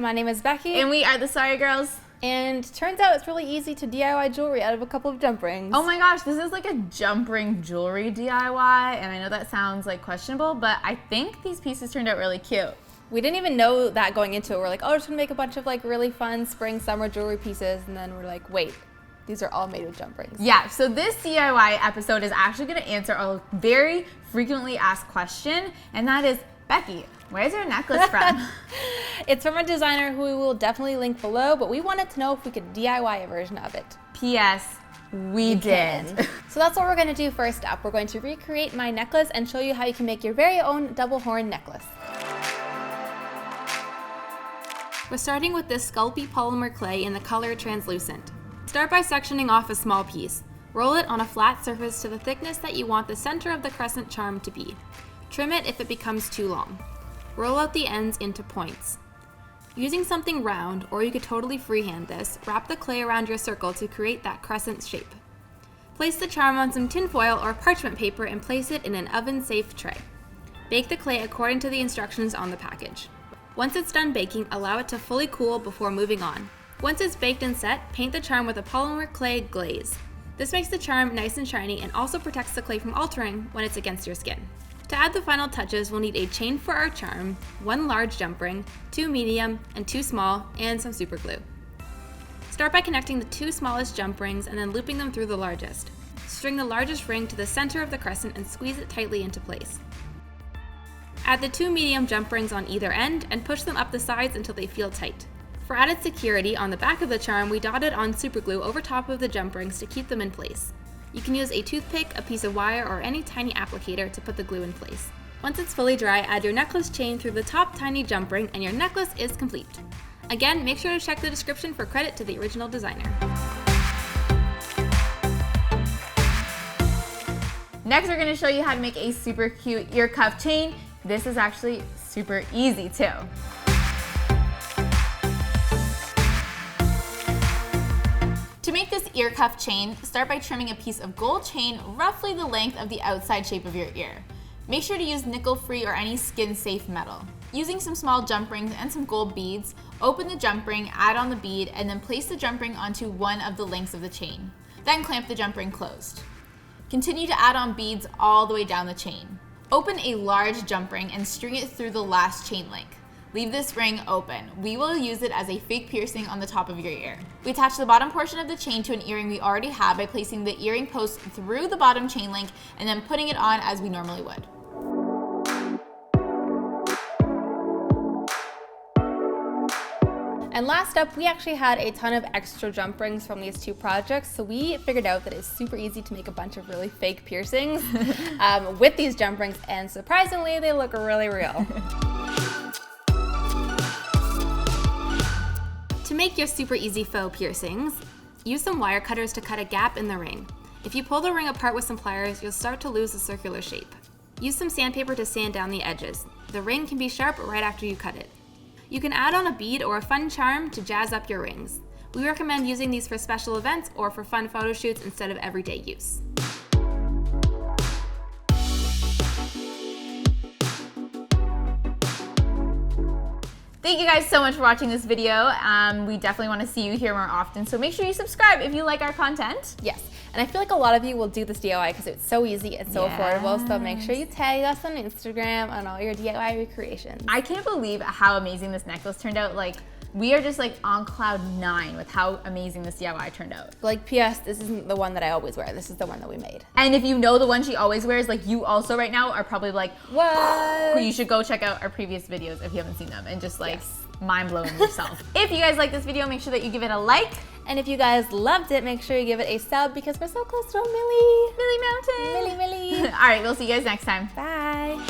And my name is Becky. And we are the Sorry Girls. And turns out it's really easy to DIY jewelry out of a couple of jump rings. Oh my gosh, this is like a jump ring jewelry DIY, and I know that sounds like questionable, but I think these pieces turned out really cute. We didn't even know that going into it. We're like, oh, we're just gonna make a bunch of like really fun spring, summer jewelry pieces, and then we're like, wait, these are all made with jump rings. Yeah, so this DIY episode is actually gonna answer a very frequently asked question, and that is, Becky, where's your necklace from? It's from a designer who we will definitely link below, but we wanted to know if we could DIY a version of it. P.S. We did. So that's what we're going to do first up. We're going to recreate my necklace and show you how you can make your very own double horn necklace. We're starting with this sculpey polymer clay in the color translucent. Start by sectioning off a small piece. Roll it on a flat surface to the thickness that you want the center of the crescent charm to be. Trim it if it becomes too long. Roll out the ends into points. Using something round, or you could totally freehand this, wrap the clay around your circle to create that crescent shape. Place the charm on some tinfoil or parchment paper and place it in an oven-safe tray. Bake the clay according to the instructions on the package. Once it's done baking, allow it to fully cool before moving on. Once it's baked and set, paint the charm with a polymer clay glaze. This makes the charm nice and shiny and also protects the clay from altering when it's against your skin. To add the final touches, we'll need a chain for our charm, 1 large jump ring, 2 medium, and 2 small, and some super glue. Start by connecting the 2 smallest jump rings and then looping them through the largest. String the largest ring to the center of the crescent and squeeze it tightly into place. Add the 2 medium jump rings on either end and push them up the sides until they feel tight. For added security, on the back of the charm, we dotted on super glue over top of the jump rings to keep them in place. You can use a toothpick, a piece of wire, or any tiny applicator to put the glue in place. Once it's fully dry, add your necklace chain through the top tiny jump ring and your necklace is complete. Again, make sure to check the description for credit to the original designer. Next, we're gonna show you how to make a super cute ear cuff chain. This is actually super easy too. To make this ear cuff chain, start by trimming a piece of gold chain roughly the length of the outside shape of your ear. Make sure to use nickel-free or any skin-safe metal. Using some small jump rings and some gold beads, open the jump ring, add on the bead, and then place the jump ring onto one of the links of the chain. Then clamp the jump ring closed. Continue to add on beads all the way down the chain. Open a large jump ring and string it through the last chain link. Leave this ring open. We will use it as a fake piercing on the top of your ear. We attach the bottom portion of the chain to an earring we already have by placing the earring post through the bottom chain link and then putting it on as we normally would. And last up, we actually had a ton of extra jump rings from these 2 projects, so we figured out that it's super easy to make a bunch of really fake piercings with these jump rings, and surprisingly, they look really real. To make your super easy faux piercings, use some wire cutters to cut a gap in the ring. If you pull the ring apart with some pliers, you'll start to lose the circular shape. Use some sandpaper to sand down the edges. The ring can be sharp right after you cut it. You can add on a bead or a fun charm to jazz up your rings. We recommend using these for special events or for fun photo shoots instead of everyday use. Thank you guys so much for watching this video. We definitely want to see you here more often, so make sure you subscribe if you like our content. Yes, and I feel like a lot of you will do this DIY because it's so easy and so affordable, so make sure you tag us on Instagram on all your DIY recreations. I can't believe how amazing this necklace turned out. Like, we are just like on cloud 9 with how amazing this DIY turned out. Like, P.S. this isn't the one that I always wear. This is the one that we made. And if you know the one she always wears, like, you also right now are probably like, what? You should go check out our previous videos if you haven't seen them and just like mind blowing yourself. If you guys like this video, make sure that you give it a like. And if you guys loved it, make sure you give it a sub because we're so close to a Millie Mountain. Millie. All right, we'll see you guys next time. Bye.